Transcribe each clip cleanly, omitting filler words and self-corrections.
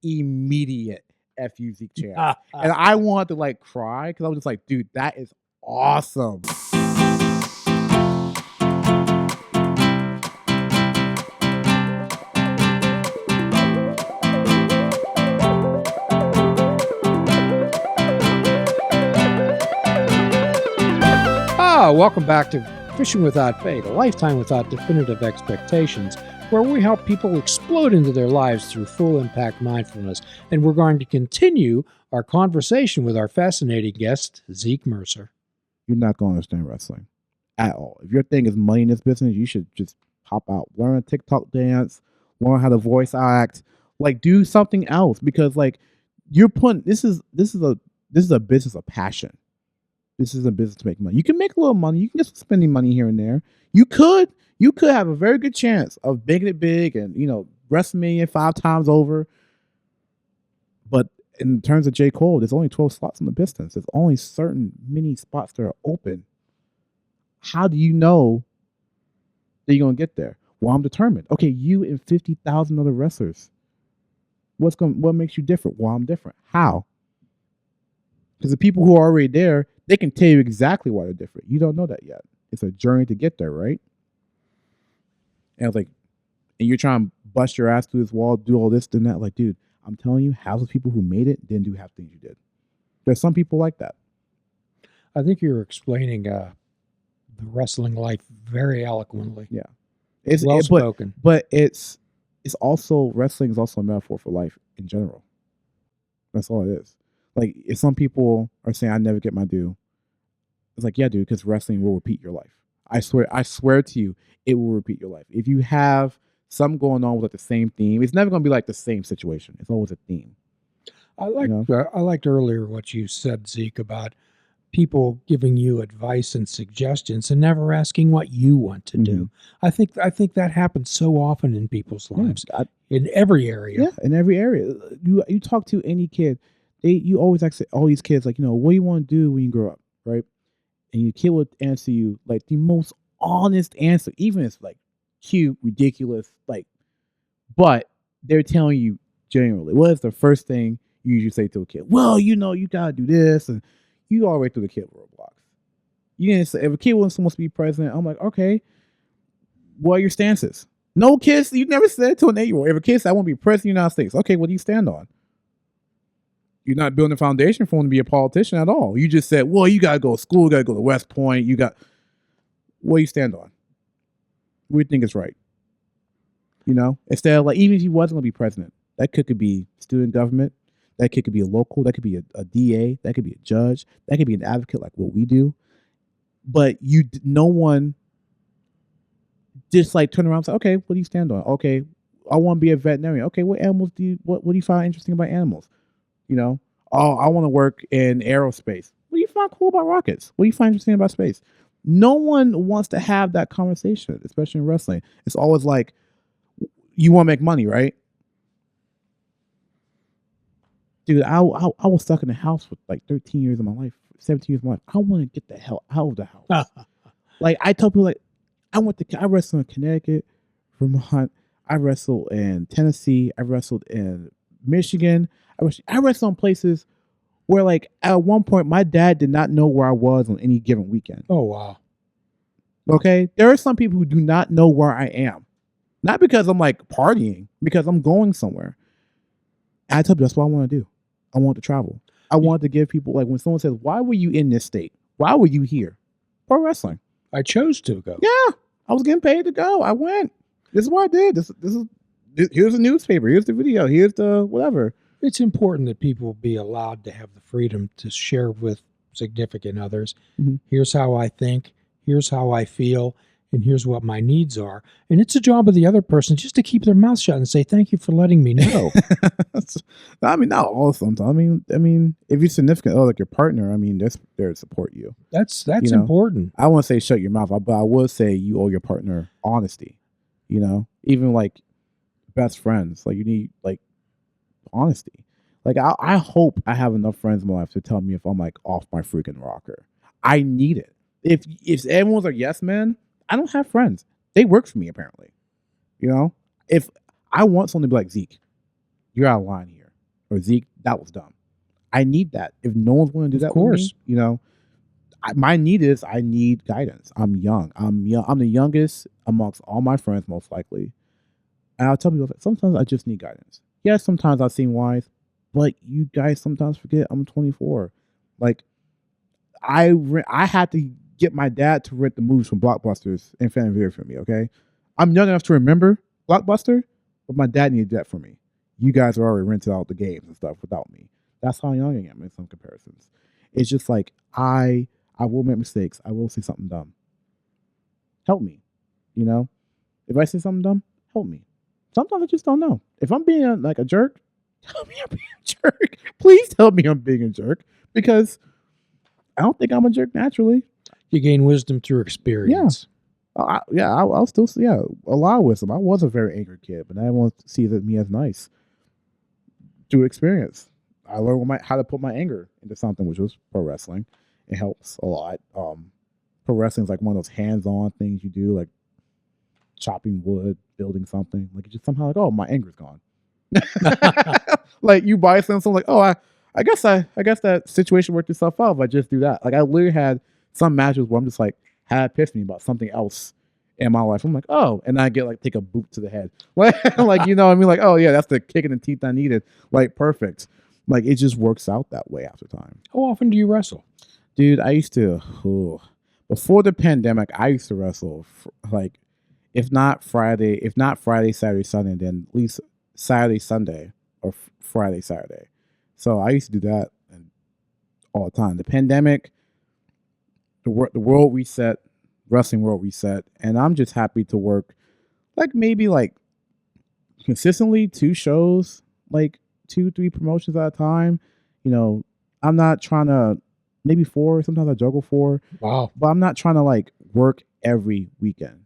immediate FU Zeke chance. And I wanted to like cry because I was just like, dude, that is awesome. Welcome back to Fishing Without Fate, a lifetime without definitive expectations, where we help people explode into their lives through full impact mindfulness. And we're going to continue our conversation with our fascinating guest, Zeke Mercer. You're not going to understand wrestling at all. If your thing is money in this business, you should just pop out, learn a TikTok dance, learn how to voice act, like do something else, because like you're putting this is a business of passion. This is a business to make money. You can make a little money. You can get some spending money here and there. You could have a very good chance of making it big and, WrestleMania 5 times over. But in terms of J. Cole, there's only 12 slots in the business. There's only certain many spots that are open. How do you know that you're going to get there? Well, I'm determined. Okay, you and 50,000 other wrestlers. What makes you different? Well, I'm different. How? Because the people who are already there, they can tell you exactly why they're different. You don't know that yet. It's a journey to get there, right? And I was like, and you're trying to bust your ass through this wall, do all this, and that. Like, dude, I'm telling you, half the people who made it didn't do half the things you did. There's some people like that. I think you're explaining the wrestling life very eloquently. Yeah, it's well spoken. But it's also, wrestling is also a metaphor for life in general. That's all it is. Like, if some people are saying, I never get my due, it's like, yeah, dude, because wrestling will repeat your life. I swear to you, it will repeat your life. If you have something going on with like the same theme, it's never going to be like the same situation. It's always a theme. I liked earlier what you said, Zeke, about people giving you advice and suggestions and never asking what you want to do. I think that happens so often in people's lives, in every area. Yeah, in every area. You talk to any kid. You always ask all these kids, like, what do you want to do when you grow up, right? And your kid would answer you like the most honest answer, even if it's like cute, ridiculous, like, but they're telling you generally. What is the first thing you usually say to a kid? Well, you gotta do this, and you all the way through the kid roadblocks. You didn't say, if a kid wants to be president, I'm like, okay, what are your stances? No kids, you never said to an 8-year-old, if a kid said, I want to be president of the United States, okay, what do you stand on? You're not building a foundation for him to be a politician at all. You just said, well, you got to go to school, you got to go to West Point. What do you stand on? What do you think is right? Instead of like, even if he wasn't going to be president, that kid could be student government. That kid could be a local. That could be a DA. That could be a judge. That could be an advocate like what we do. But no one just like turn around and say, okay, what do you stand on? Okay, I want to be a veterinarian. Okay, what animals what do you find interesting about animals? I want to work in aerospace. What do you find cool about rockets? What do you find interesting about space? No one wants to have that conversation, especially in wrestling. It's always like, you want to make money, right? Dude, I was stuck in the house for like 13 years of my life, 17 years of my life. I want to get the hell out of the house. Like, I tell people, like, I wrestled in Connecticut, Vermont. I wrestled in Tennessee. I wrestled in Michigan. I wrestled in places where, like, at one point, my dad did not know where I was on any given weekend. Oh, wow. Okay? There are some people who do not know where I am. Not because I'm, like, partying, because I'm going somewhere. And I tell people, that's what I want to do. I want to travel. I want to give people, like, when someone says, why were you in this state? Why were you here? Pro wrestling. I chose to go. Yeah. I was getting paid to go. I went. This is what I did. Here's the newspaper. Here's the video. Here's the whatever. It's important that people be allowed to have the freedom to share with significant others. Mm-hmm. Here's how I think. Here's how I feel. And here's what my needs are. And it's a job of the other person just to keep their mouth shut and say, thank you for letting me know. I mean, not all sometimes. I mean, if you're significant, like your partner, I mean, they're there to support you. That's important. I won't say shut your mouth, but I will say you owe your partner honesty. Even like best friends, like you need like honesty. Like I hope I have enough friends in my life to tell me if I'm like off my freaking rocker. I need it. If everyone's like yes man, I don't have friends. They work for me apparently. If I want someone to be like, Zeke, you're out of line here. or Zeke, that was dumb. I need that. If no one's going to do that with me, you know, my need is I need guidance. I'm young. I'm the youngest amongst all my friends, most likely. And I'll tell people sometimes I just need guidance. Yes, sometimes I seem wise, but you guys sometimes forget I'm 24. Like I had to get my dad to rent the movies from Blockbusters and Fan Video for me. Okay, I'm young enough to remember Blockbuster, but my dad needed that for me. You guys are already rented out the games and stuff without me. That's how young I am in some comparisons. It's just like I will make mistakes. I will say something dumb. Help me. You know, if I say something dumb, help me. Sometimes I just don't know. If I'm being like a jerk, tell me I'm being a jerk. Please tell me I'm being a jerk because I don't think I'm a jerk naturally. You gain wisdom through experience. I'll still a lot of wisdom. I was a very angry kid, but I won't see me as nice through experience. I learned how to put my anger into something, which was pro wrestling. It helps a lot. Pro wrestling is like one of those hands-on things you do, like chopping wood, building something. Like, it's just somehow like, oh, my anger's gone. Like, you buy something like, oh, I guess that situation worked itself out if I just do that. Like, I literally had some matches where I'm just like had epiphany about something else in my life. I'm like, oh, and I get like take a boot to the head. Like, you know what I mean? Like, oh yeah, that's the kick in the teeth I needed. Like, perfect. Like, it just works out that way after time. How often do you wrestle? Dude, I used to, before the pandemic, I used to wrestle like, if not Friday, Saturday, Sunday, then at least Saturday, Sunday, or Friday, Saturday. So I used to do that all the time. The pandemic, the world reset, wrestling world reset, and I'm just happy to work like maybe like consistently 2 shows, like 2-3 promotions at a time. You know, I'm not trying to, maybe 4, sometimes I juggle 4. Wow. But I'm not trying to like work every weekend.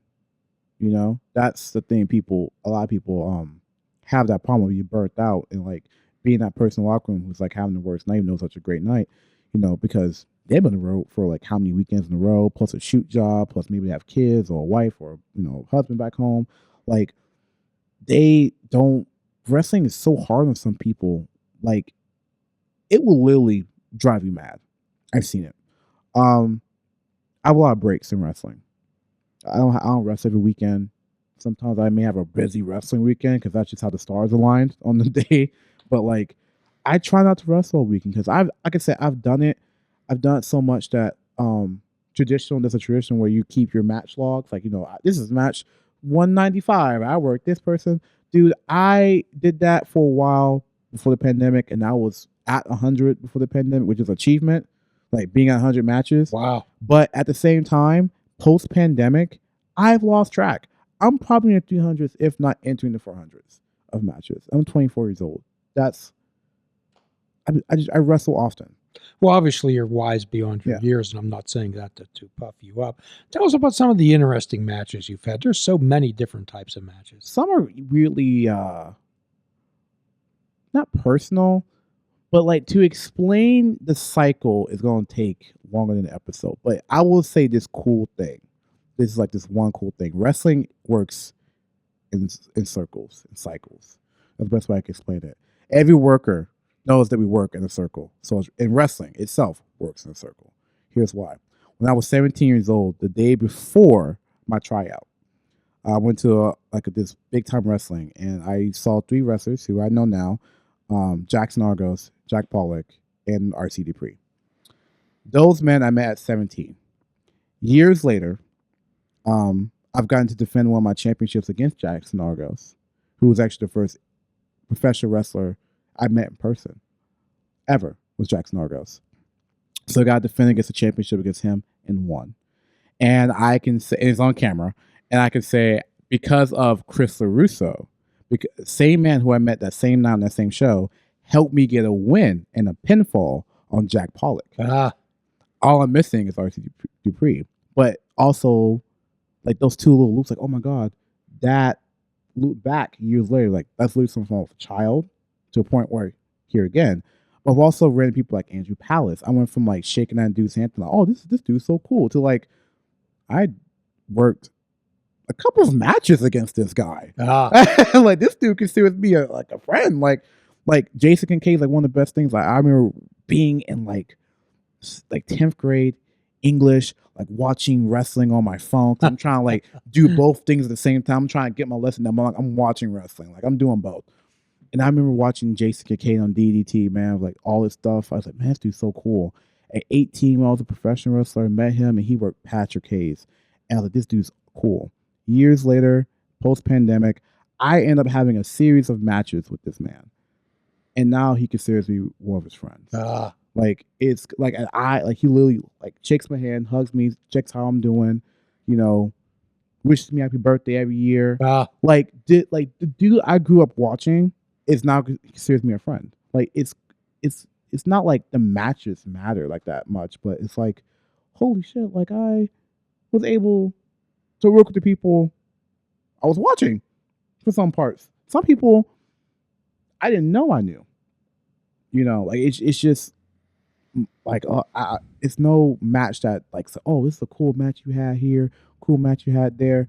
You know, that's the thing. A lot of people have that problem where you're burnt out and like being that person in the locker room who's like having the worst night, even though it's such a great night, you know, because they've been on the road for like how many weekends in a row, plus a shoot job, plus maybe they have kids or a wife or, you know, husband back home. Like, wrestling is so hard on some people. Like, it will literally drive you mad. I've seen it. I have a lot of breaks in wrestling. I don't wrestle every weekend. Sometimes I may have a busy wrestling weekend because that's just how the stars aligned on the day. But like, I try not to wrestle all weekend because like I said, I've done it. I've done it so much that there's a tradition where you keep your match logs. Like, you know, this is match 195. I worked this person. Dude, I did that for a while before the pandemic, and I was at 100 before the pandemic, which is achievement, like being at 100 matches. Wow. But at the same time, post-pandemic, I've lost track. I'm probably in the 300s, if not entering the 400s of matches. I'm 24 years old. I wrestle often. Well, obviously, you're wise beyond your years, and I'm not saying that to puff you up. Tell us about some of the interesting matches you've had. There's so many different types of matches. Some are really not personal, but like to explain the cycle is going to take longer than an episode. But I will say this cool thing. This is like this one cool thing. Wrestling works in circles, in cycles. That's the best way I can explain it. Every worker knows that we work in a circle. So in wrestling itself works in a circle. Here's why. When I was 17 years old, the day before my tryout, I went to this big time wrestling, and I saw 3 wrestlers who I know now, Jackson Argos, Jack Pollock, and RC Dupree. Those men I met at 17. Years later, I've gotten to defend one of my championships against Jackson Argos, who was actually the first professional wrestler I met in person ever, was Jackson Argos. So I got to defend against the championship against him and won. And I can say, it's on camera, and I can say, because of Chris LaRusso, same man who I met that same night on that same show, helped me get a win and a pinfall on Jack Pollock. All I'm missing is RC Dupree. But also, like, those 2 little loops, like, oh my God, that loop back years later, like, that's literally from a child to a point where, here again, but I've also ran people like Andrew Palace. I went from like shaking that dude's hand to like, oh, this dude's so cool, to like, I worked a couple of matches against this guy. Like, this dude considers me like a friend. Like Like Jason Kincaid is like one of the best things. Like I remember being in like 10th grade English, like watching wrestling on my phone. Cause I'm trying to like do both things at the same time. I'm trying to get my lesson done. I'm watching wrestling. Like I'm doing both. And I remember watching Jason Kincaid on DDT, man, like all this stuff. I was like, man, this dude's so cool. At 18, when I was a professional wrestler, met him and he worked Patrick Hayes. And I was like, this dude's cool. Years later, post-pandemic, I end up having a series of matches with this man. And now he considers me one of his friends. Like it's like he literally like shakes my hand, hugs me, checks how I'm doing, you know, wishes me happy birthday every year. Like the dude I grew up watching is now considers me a friend. Like it's not like the matches matter like that much, but it's like, holy shit, like I was able to work with the people I was watching for some parts. Some people I didn't know I knew. You know, like it's just like it's no match that like, oh, this is a cool match you had here, cool match you had there,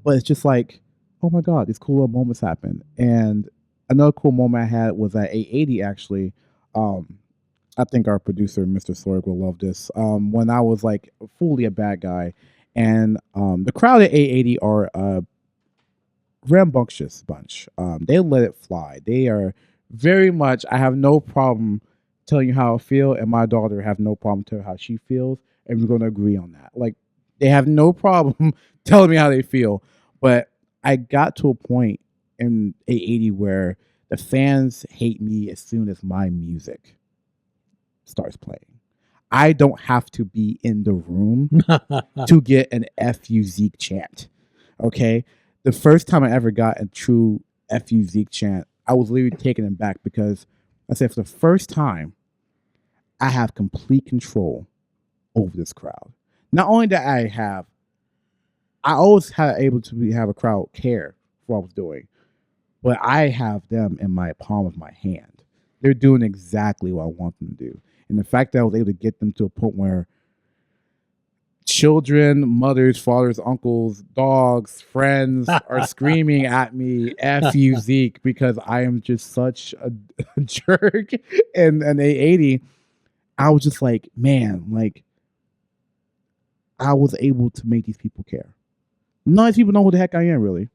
but it's just like, oh my god, these cool little moments happen. And another cool moment I had was at 880 actually. I think our producer Mr. Sorg will love this. When I was like fully a bad guy, and the crowd at 880 are a rambunctious bunch. They let it fly. They are very much. I have no problem telling you how I feel, and my daughter have no problem telling how she feels, and we're going to agree on that. Like they have no problem telling me how they feel. But I got to a point in 880 where the fans hate me as soon as my music starts playing. I don't have to be in the room to get an FU Zeke chant. Okay? The first time I ever got a true FU Zeke chant, I was literally taken aback because I said, for the first time, I have complete control over this crowd. Not only that I always had able to have a crowd care for what I was doing, but I have them in my palm of my hand. They're doing exactly what I want them to do. And the fact that I was able to get them to a point where children, mothers, fathers, uncles, dogs, friends are screaming at me, F you, Zeke, because I am just such a jerk. And 880, I was just like, man, like, I was able to make these people care. None of these people know who the heck I am, really.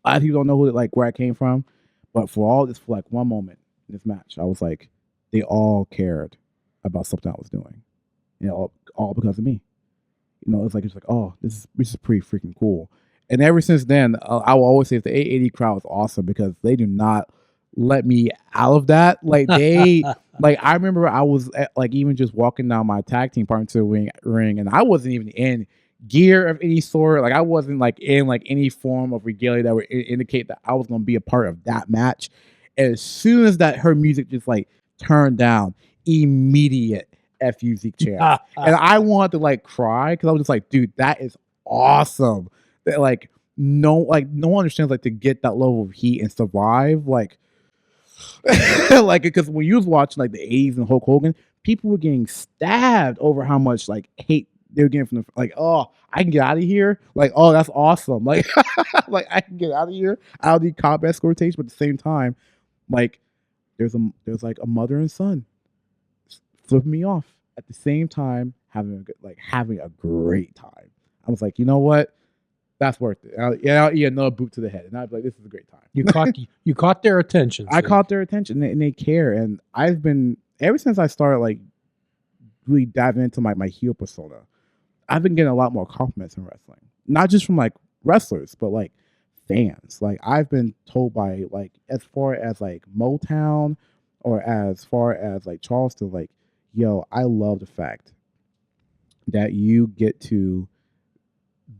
A lot of people don't know where I came from. But for like one moment in this match, I was like, they all cared about something I was doing. You know, all because of me. You know, it's like, oh, this is pretty freaking cool. And ever since then, I will always say the 880 crowd is awesome because they do not let me out of that. Like they, like I remember I was even just walking down my tag team partner to the ring, and I wasn't even in gear of any sort. Like I wasn't like in like any form of regalia that would indicate that I was going to be a part of that match. And as soon as that her music just like turned down, immediate FU Zeke chant. And I wanted to like cry because I was just like, dude, that is awesome. That like no one understands like to get that level of heat and survive. Like like because when you was watching like the 80s and Hulk Hogan, people were getting stabbed over how much like hate they were getting from the like, oh, I can get out of here. Like, oh, that's awesome. Like like I can get out of here. I don't need combat escortation, but at the same time, like there's like a mother and son flipping me off at the same time, having a great time. I was like, you know what? That's worth it. I'll eat another boot to the head, and I'd be like, this is a great time. You caught their attention. I caught their attention, and they care. And I've been ever since I started like really diving into my heel persona. I've been getting a lot more compliments in wrestling, not just from like wrestlers, but like fans. Like I've been told by like as far as like Motown or as far as like Charleston, like, yo, I love the fact that you get to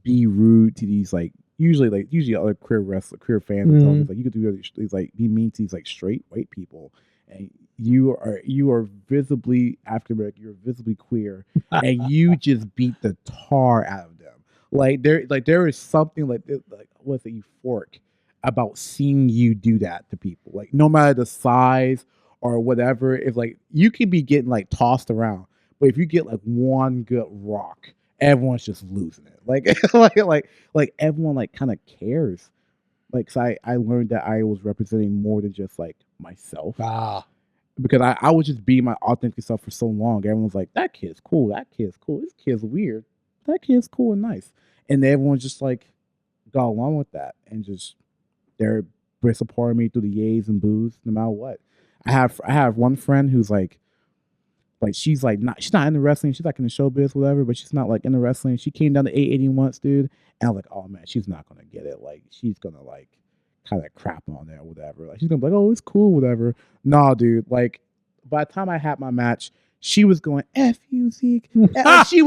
be rude to these like usually other career fans and mm-hmm. Like you could do these like be mean to these like straight white people, and you are visibly African American, you're visibly queer, and you just beat the tar out of them. Like there is something like what's it, euphoric about seeing you do that to people. Like no matter the size or whatever, if like you could be getting like tossed around, but if you get like one good rock, everyone's just losing it. Like like everyone like kind of cares Like, 'cause I learned that I was representing more than just like myself. Ah, Because I was just being my authentic self for so long. Everyone was like, "That kid's cool. That kid's cool. This kid's weird. That kid's cool and nice." And everyone just like got along with that and just they're supporting me through the yays and boos no matter what. I have one friend who's like she's not into wrestling. She's like in the showbiz, whatever, but she's not like into wrestling. She came down to 880 once, dude, and I was like, oh man, she's not gonna get it. Like she's gonna like kind of crap on it or whatever. Like she's gonna be like, oh, it's cool, whatever. Nah, dude. Like by the time I had my match, she was going F you, Zeke. And, like she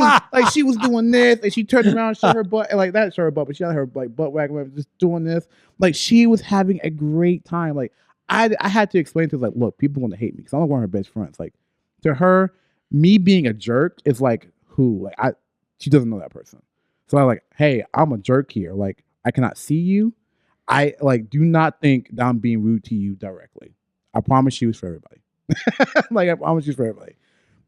was doing this, and she turned around, showed her butt, and like that showed her butt, but she had her like butt wagging, just doing this. Like she was having a great time. Like I had to explain to her like, look, people want to hate me because I'm not one of her best friends. Like to her, me being a jerk is like who? Like she doesn't know that person. So I'm like, hey, I'm a jerk here. Like I cannot see you. I like do not think that I'm being rude to you directly. I promise you it's for everybody. Like I promise you it's for everybody.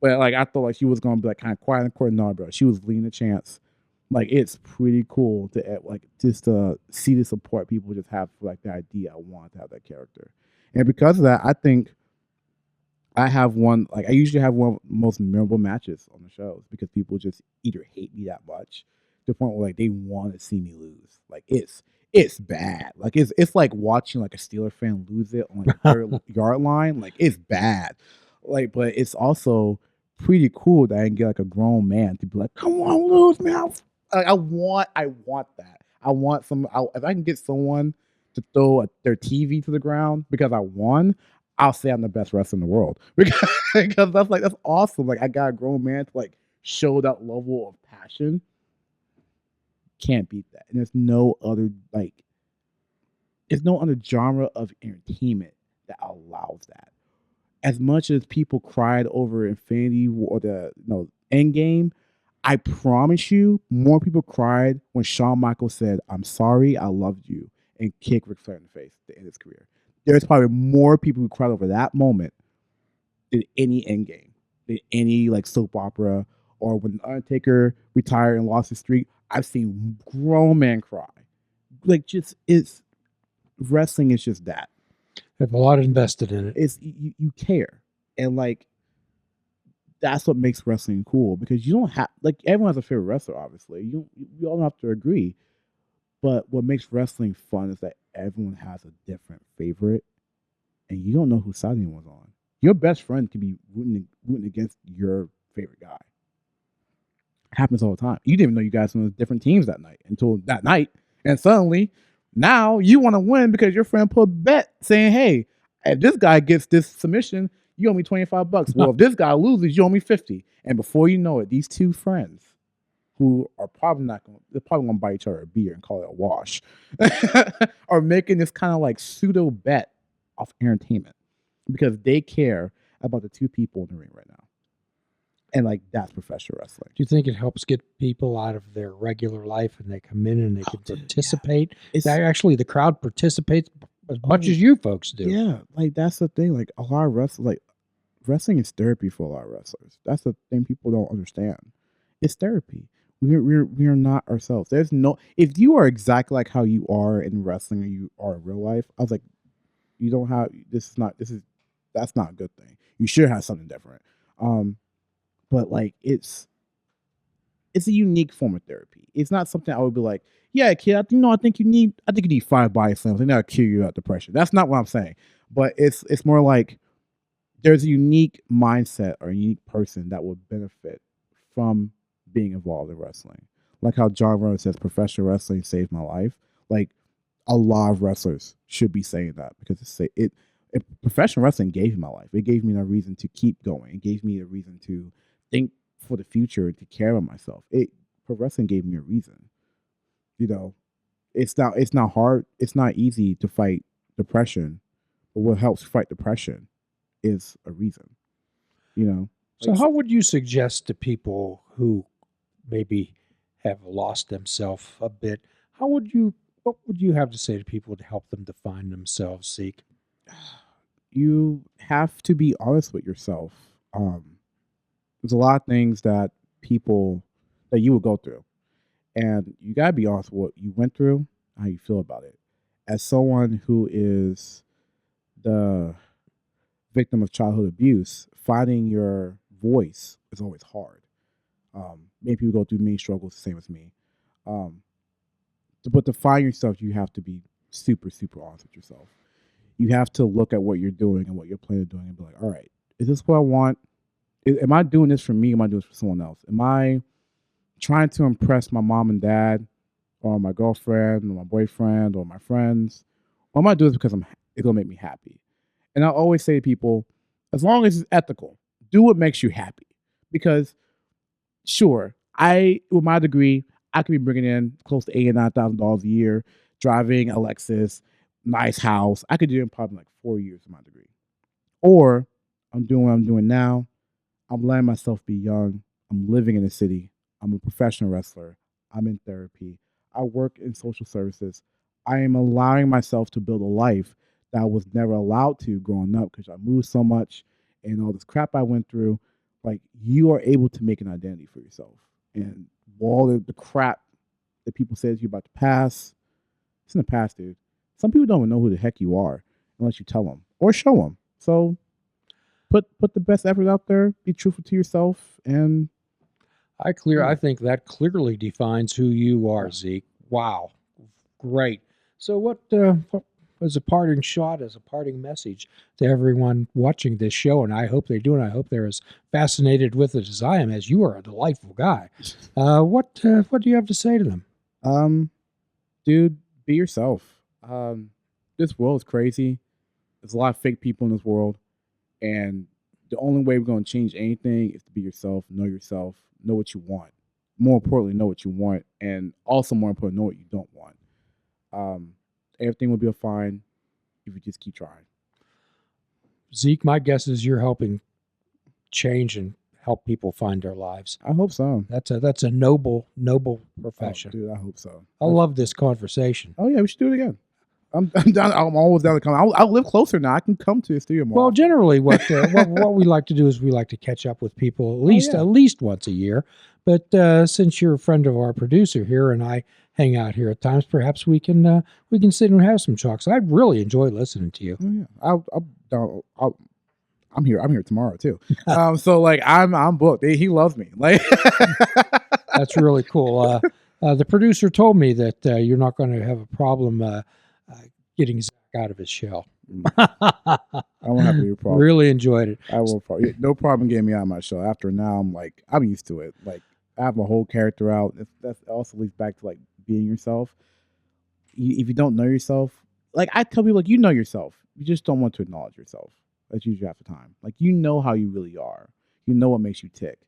But like I thought like she was gonna be like kind of quiet in the corner. No, bro. She was leading a chance. Like it's pretty cool to like just to see the support people just have for like the idea I want to have that character. And because of that, I think I have one like I usually have one of the most memorable matches on the shows because people just either hate me that much to the point where like they want to see me lose. Like it's bad. Like it's like watching like a Steeler fan lose it on like the third yard line. Like it's bad. Like, but it's also pretty cool that I can get like a grown man to be like, "Come on, lose me!" I want that. I want some. If I can get someone to throw their TV to the ground because I won, I'll say I'm the best wrestler in the world because that's awesome. Like I got a grown man to like show that level of passion. Can't beat that. And there's no other genre of entertainment that allows that. As much as people cried over Infinity War or the Endgame, I promise you, more people cried when Shawn Michaels said, "I'm sorry, I loved you," and kicked Ric Flair in the face at the end of his career. There's probably more people who cried over that moment than any Endgame, than any like soap opera, or when Undertaker retired and lost his streak. I've seen grown men cry. Like just it's wrestling is just that. have a lot invested in it. It's you care. And like that's what makes wrestling cool because you don't have like everyone has a favorite wrestler, obviously. You all don't have to agree. But what makes wrestling fun is that everyone has a different favorite and you don't know whose side anyone's on. Your best friend can be rooting against your favorite guy. Happens all the time. You didn't even know you guys were on different teams that night until that night. And suddenly, now you want to win because your friend put a bet saying, hey, if this guy gets this submission, you owe me $25. Well, if this guy loses, you owe me 50. And before you know it, these two friends who are probably not going they're probably gonna buy each other a beer and call it a wash, are making this kind of like pseudo bet off entertainment because they care about the two people in the ring right now. And like that's professional wrestling. Do you think it helps get people out of their regular life and they come in and they can participate? Yeah. Actually, the crowd participates as much as you folks do. Yeah, like that's the thing. Like a lot of wrestlers, like wrestling is therapy for a lot of wrestlers. That's the thing people don't understand. It's therapy. We're not ourselves. There's no if you are exactly like how you are in wrestling or you are in real life. I was like, you don't have that's not a good thing. You should have something different. But like it's a unique form of therapy. It's not something I would be like, yeah, kid, I think you need 5 body slams. I think that'll cure you out depression. That's not what I'm saying. But it's more like there's a unique mindset or a unique person that would benefit from being involved in wrestling. Like how John Rowan says, professional wrestling saved my life. Like a lot of wrestlers should be saying that because professional wrestling gave me my life. It gave me a reason to keep going. It gave me a reason to think for the future, to care about myself. Pro wrestling gave me a reason. You know, it's not hard. It's not easy to fight depression, but what helps fight depression is a reason. You know. So how would you suggest to people who maybe have lost themselves a bit? What would you have to say to people to help them define themselves, Zeke? You have to be honest with yourself. There's a lot of things that you will go through, and you gotta be honest with what you went through, how you feel about it, as someone who is the victim of childhood abuse, finding your voice is always hard. Many people go through many struggles the same as me. But to find yourself, you have to be super, super honest with yourself. You have to look at what you're doing and what you're planning on doing and be like, all right, is this what I want? Am I doing this for me? Am I doing this for someone else? Am I trying to impress my mom and dad or my girlfriend or my boyfriend or my friends? Or am I doing this because it's going to make me happy? And I always say to people, as long as it's ethical, do what makes you happy. Because sure, with my degree, I could be bringing in close to $8,000 or $9,000 a year, driving a Lexus, nice house. I could do it in probably like 4 years with my degree. Or I'm doing what I'm doing now. I'm letting myself be young. I'm living in the city. I'm a professional wrestler. I'm in therapy. I work in social services. I am allowing myself to build a life that I was never allowed to growing up because I moved so much and all this crap I went through. Like, you are able to make an identity for yourself. And all the crap that people say to you about the past, it's in the past, dude. Some people don't even know who the heck you are unless you tell them or show them. So put the best effort out there. Be truthful to yourself. And I think that clearly defines who you are, Zeke. Wow. Great. So what as a parting shot, as a parting message to everyone watching this show, and I hope they do, and I hope they're as fascinated with it as I am, as you are a delightful guy. What do you have to say to them? Dude, be yourself. This world is crazy. There's a lot of fake people in this world, and the only way we're going to change anything is to be yourself, know what you want. More importantly, know what you want, and also more importantly, know what you don't want. Everything will be fine if you just keep trying. Zeke, my guess is you're helping change and help people find their lives. I hope so. That's a noble profession. Oh, dude, I hope so. I love this conversation. Oh yeah, we should do it again. I'm down. I'm always down to come. I'll live closer now. I can come to the studio more. Well, generally, what we like to do is we like to catch up with people at least once a year. But since you're a friend of our producer here, and I hang out here at times, perhaps we can sit and have some talks. I really enjoy listening to you. Oh yeah, I'm here. I'm here tomorrow too. So like I'm booked. He loves me. Like that's really cool. The producer told me that you're not going to have a problem getting Zach out of his shell. I won't have any problem. Really enjoyed it. I will. No problem getting me out of my shell. After now, I'm used to it. Like I have my whole character out. That also leads back to like being yourself. If you don't know yourself, like I tell people, like you know yourself, you just don't want to acknowledge yourself. That's usually half the time. Like you know how you really are. You know what makes you tick,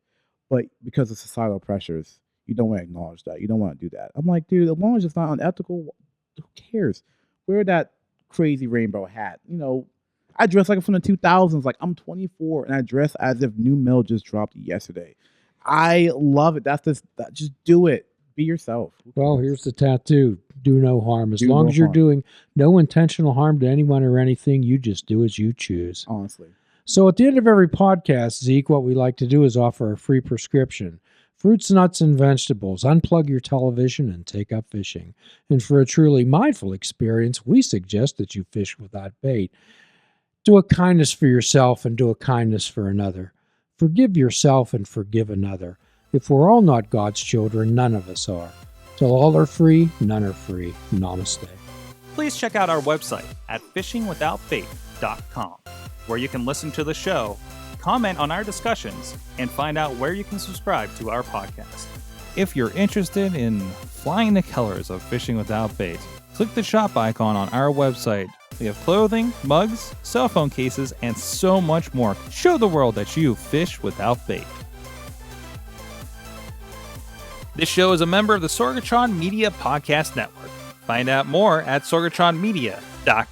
but because of societal pressures, you don't want to acknowledge that. You don't want to do that. I'm like, dude, as long as it's not unethical, who cares? Wear that crazy rainbow hat. You know, I dress like from the 2000s. Like I'm 24 and I dress as if New Mill just dropped yesterday. I love it. Just do it. Be yourself. Well, here's the tattoo. Do no harm. As long as you're doing no intentional harm to anyone or anything, you just do as you choose. Honestly. So at the end of every podcast, Zeke, what we like to do is offer a free prescription. Fruits, nuts, and vegetables. Unplug your television and take up fishing. And for a truly mindful experience, we suggest that you fish without bait. Do a kindness for yourself and do a kindness for another. Forgive yourself and forgive another. If we're all not God's children, none of us are. Till all are free, none are free. Namaste. Please check out our website at fishingwithoutbait.com, where you can listen to the show, comment on our discussions, and find out where you can subscribe to our podcast. If you're interested in flying the colors of Fishing Without Bait, click the shop icon on our website. We have clothing, mugs, cell phone cases, and so much more. Show the world that you fish without bait. This show is a member of the Sorgatron Media Podcast Network. Find out more at sorgatronmedia.com.